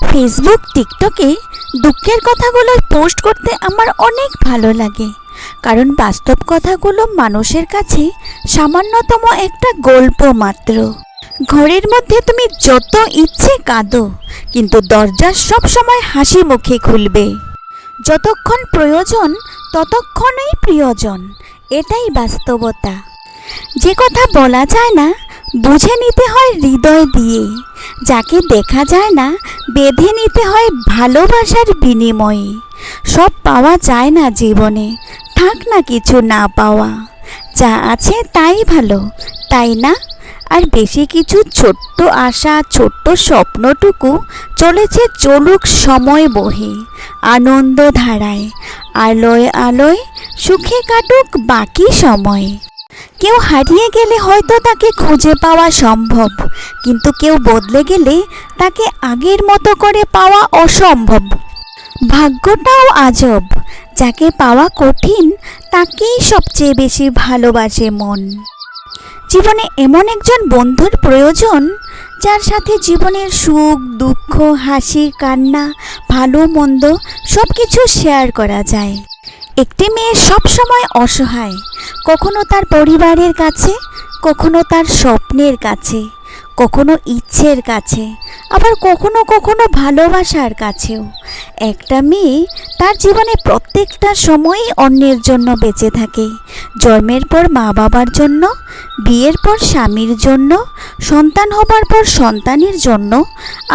Facebook টিকটকে দুঃখের কথাগুলো পোস্ট করতে আমার অনেক ভালো লাগে, কারণ বাস্তব কথাগুলো মানুষের কাছে সামান্যতম একটা গল্প মাত্র। ঘরের মধ্যে তুমি যত ইচ্ছে কাঁদো, কিন্তু দরজা সব সময় হাসি মুখে খুলবে। যতক্ষণ প্রয়োজন ততক্ষণই প্রিয়জন, এটাই বাস্তবতা। যে কথা বলা যায় না বুঝে নিতে হয় হৃদয় দিয়ে, যাকে দেখা যায় না বেঁধে নিতে হয় ভালোবাসার বিনিময়ে। সব পাওয়া যায় না জীবনে, থাক না কিছু না পাওয়া, যা আছে তাই ভালো, তাই না? আর বেশি কিছু ছোট্ট আশা, ছোট্ট স্বপ্নটুকু চলেছে চলুক সময় বহে আনন্দ ধারায়, আলোয় আলোয় সুখে কাটুক বাকি সময়। কেউ হারিয়ে গেলে হয়তো তাকে খুঁজে পাওয়া সম্ভব, কিন্তু কেউ বদলে গেলে তাকে আগের মতো করে পাওয়া অসম্ভব। ভাগ্যটাও আজব, যাকে পাওয়া কঠিন তাকেই সবচেয়ে বেশি ভালোবাসে মন। জীবনে এমন একজন বন্ধুর প্রয়োজন, যার সাথে জীবনের সুখ দুঃখ, হাসি কান্না, ভালো মন্দ সব কিছু শেয়ার করা যায়। একটি মেয়ে সব সময় অসহায়, কখনো তার পরিবারের কাছে, কখনো তার স্বপ্নের কাছে, কখনো ইচ্ছের কাছে, আবার কখনো কখনো ভালোবাসার কাছেও। একটা মেয়ে তার জীবনে প্রত্যেকটা সময়ই অন্যের জন্য বেঁচে থাকে। জন্মের পর মা বাবার জন্য, বিয়ের পর স্বামীর জন্য, সন্তান হবার পর সন্তানের জন্য।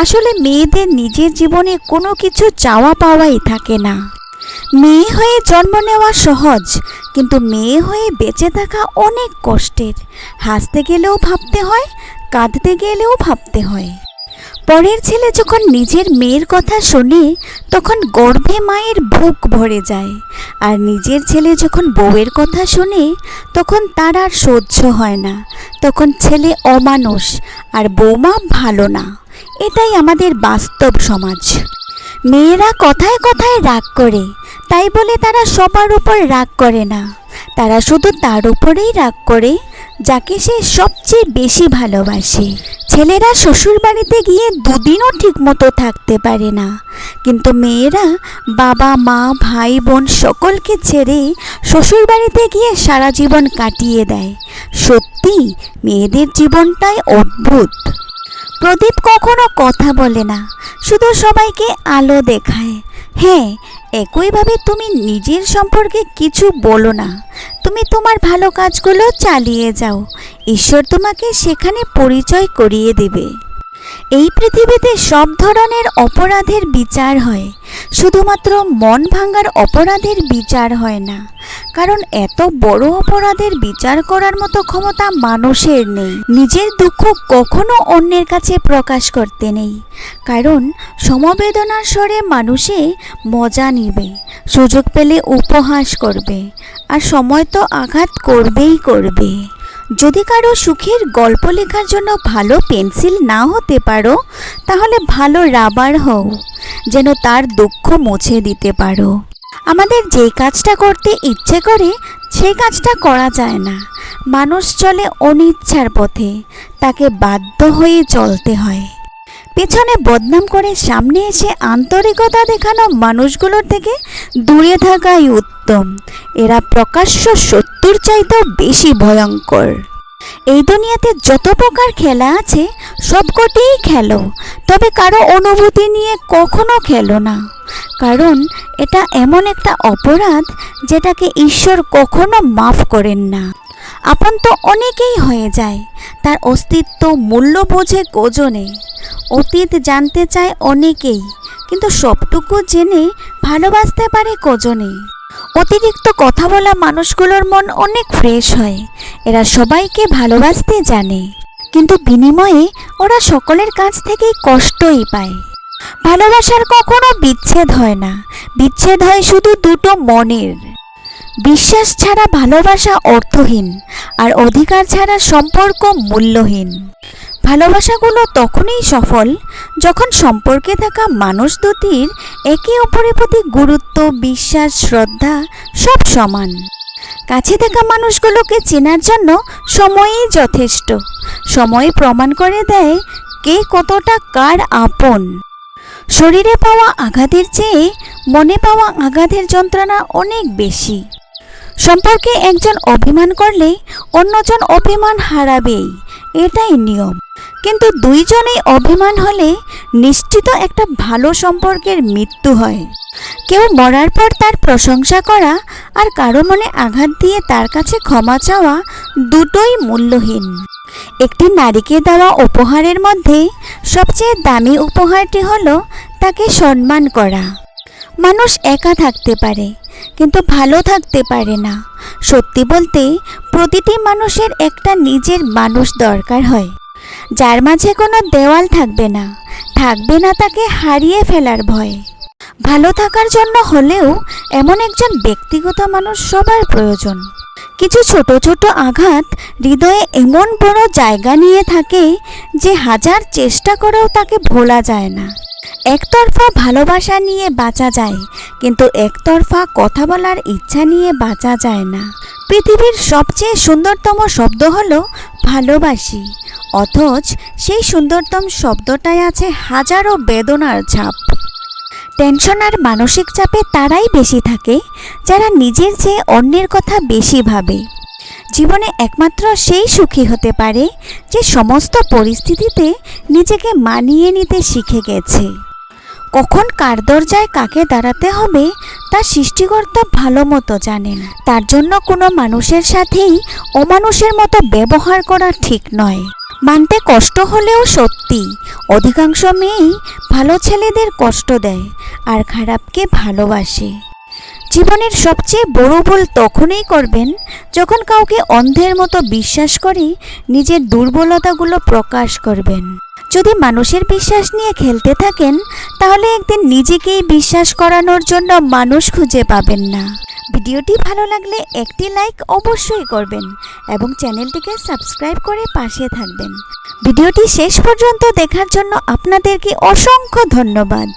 আসলে মেয়েদের নিজের জীবনে কোনো কিছু চাওয়া পাওয়াই থাকে না। মেয়ে হয়ে জন্ম নেওয়া সহজ, কিন্তু মেয়ে হয়ে বেঁচে থাকা অনেক কষ্টের। হাসতে গেলেও ভাবতে হয়, কাঁদতে গেলেও ভাবতে হয়। পরের ছেলে যখন নিজের মেয়ের কথা শোনে, তখন গর্ভে মায়ের বুক ভরে যায়। আর নিজের ছেলে যখন বউয়ের কথা শোনে, তখন তার আর সহ্য হয় না। তখন ছেলে অমানুষ আর বৌমা ভালো না। এটাই আমাদের বাস্তব সমাজ। মেয়েরা কথায় কথায় রাগ করে, তাই বলে তারা সবার উপর রাগ করে না। তারা শুধু তার উপরেই রাগ করে যাকে সে সবচেয়ে বেশি ভালোবাসে। ছেলেরা শ্বশুর বাড়িতে গিয়ে দুদিনও ঠিকমতো থাকতে পারে না, কিন্তু মেয়েরা বাবা মা ভাই বোন সকলকে ছেড়ে শ্বশুর বাড়িতে গিয়ে সারা জীবন কাটিয়ে দেয়। সত্যি মেয়েদের জীবনটাই অদ্ভুত। প্রদীপ কখনো কথা বলে না, শুধু সবাইকে আলো দেখায়। হ্যাঁ, একইভাবে তুমি নিজের সম্পর্কে কিছু বলো না, তুমি তোমার ভালো কাজগুলো চালিয়ে যাও। ঈশ্বর তোমাকে সেখানে পরিচয় করিয়ে দেবে। এই পৃথিবীতে সব ধরনের অপরাধের বিচার হয়, শুধুমাত্র মন ভাঙার অপরাধের বিচার হয় না। কারণ এত বড় অপরাধের বিচার করার মতো ক্ষমতা মানুষের নেই। নিজের দুঃখ কখনো অন্যের কাছে প্রকাশ করতে নেই, কারণ সমবেদনার স্বরে মানুষে মজা নিবে, সুযোগ পেলে উপহাস করবে, আর সময় তো আঘাত করবেই করবে। যদি কারো সুখের গল্প লেখার জন্য ভালো পেন্সিল না হতে পারো, তাহলে ভালো রাবার হও, যেন তার দুঃখ মুছে দিতে পারো। আমাদের যে কাজটা করতে ইচ্ছে করে সেই কাজটা করা যায় না। মানুষ চলে অনিচ্ছার পথে, তাকে বাধ্য হয়ে চলতে হয়। পেছনে বদনাম করে সামনে এসে আন্তরিকতা দেখানো মানুষগুলোর থেকে দূরে থাকাই উত্তম। এরা প্রকাশ্য শত্রুর চাইতেও বেশি ভয়ঙ্কর। এই দুনিয়াতে যত প্রকার খেলা আছে সবকটিই খেলো, তবে কারো অনুভূতি নিয়ে কখনো খেলো না, কারণ এটা এমন একটা অপরাধ যেটাকে ঈশ্বর কখনো মাফ করেন না। আপন তো অনেকেই হয়ে যায়, তার অস্তিত্ব মূল্য বোঝে কজনে। অতীত জানতে চায় অনেকেই, কিন্তু সবটুকু জেনে ভালোবাসতে পারে কজনে। অতিরিক্ত কথা বলা মানুষগুলোর মন অনেক ফ্রেশ হয়। এরা সবাইকে ভালোবাসতে জানে, কিন্তু বিনিময়ে ওরা সকলের কাছ থেকেই কষ্টই পায়। ভালোবাসার কখনো বিচ্ছেদ হয় না, বিচ্ছেদ হয় শুধু দুটো মনের। বিশ্বাস ছাড়া ভালোবাসা অর্থহীন, আর অধিকার ছাড়া সম্পর্ক মূল্যহীন। ভালোবাসাগুলো তখনই সফল যখন সম্পর্কে থাকা মানুষ দুটির একে অপরের প্রতি গুরুত্ব, বিশ্বাস, শ্রদ্ধা সব সমান। কাছে থাকা মানুষগুলোকে চেনার জন্য সময়ই যথেষ্ট। সময় প্রমাণ করে দেয় কে কতটা কার আপন। শরীরে পাওয়া আঘাতের চেয়ে মনে পাওয়া আঘাতের যন্ত্রণা অনেক বেশি। সম্পর্কে একজন অভিমান করলে অন্যজন অভিমান হারাবেই, এটাই নিয়ম। কিন্তু দুইজনেই অভিমান হলে নিশ্চিত একটা ভালো সম্পর্কের মৃত্যু হয়। কেউ মরার পর তার প্রশংসা করা আর কারো মনে আঘাত দিয়ে তার কাছে ক্ষমা চাওয়া দুটোই মূল্যহীন। একটি নারীকে দেওয়া উপহারের মধ্যে সবচেয়ে দামি উপহারটি হলো তাকে সম্মান করা। মানুষ একা থাকতে পারে কিন্তু ভালো থাকতে পারে না। সত্যি বলতে প্রতিটি মানুষের একটা নিজের মানুষ দরকার হয়, যার মাঝে কোনো দেওয়াল থাকবে না, থাকবে না তাকে হারিয়ে ফেলার ভয়। ভালো থাকার জন্য হলেও এমন একজন ব্যক্তিগত মানুষ সবার প্রয়োজন। কিছু ছোট ছোট আঘাত হৃদয়ে এমন বড় জায়গা নিয়ে থাকে যে হাজার চেষ্টা করেও তাকে ভোলা যায় না। একতরফা ভালোবাসা নিয়ে বাঁচা যায়, কিন্তু একতরফা কথা বলার ইচ্ছা নিয়ে বাঁচা যায় না। পৃথিবীর সবচেয়ে সুন্দরতম শব্দ হলো ভালোবাসি, অথচ সেই সুন্দরতম শব্দটায় আছে হাজারো বেদনার ছাপ। টেনশন আর মানসিক চাপে তারাই বেশি থাকে যারা নিজের চেয়ে অন্যের কথা বেশি ভাবে। জীবনে একমাত্র সেই সুখী হতে পারে যে সমস্ত পরিস্থিতিতে নিজেকে মানিয়ে নিতে শিখে গেছে। কখন কার দরজায় কাকে দাঁড়াতে হবে তা সৃষ্টিকর্তা ভালো মতো জানেন। তার জন্য কোনো মানুষের সাথেই অমানুষের মতো ব্যবহার করা ঠিক নয়। মানতে কষ্ট হলেও সত্যি অধিকাংশ মেয়েই ভালো ছেলেদের কষ্ট দেয় আর খারাপকে ভালোবাসে। জীবনের সবচেয়ে বড় ভুল তখনই করবেন যখন কাউকে অন্ধের মতো বিশ্বাস করে নিজের দুর্বলতাগুলো প্রকাশ করবেন। যদি মানুষের বিশ্বাস নিয়ে খেলতে থাকেন তাহলে একদিন নিজেকেই বিশ্বাস করানোর জন্য মানুষ খুঁজে পাবেন না। ভিডিওটি ভালো লাগলে একটি লাইক অবশ্যই করবেন এবং চ্যানেলটিকে সাবস্ক্রাইব করে পাশে থাকবেন। ভিডিওটি শেষ পর্যন্ত দেখার জন্য আপনাদেরকে অসংখ্য ধন্যবাদ।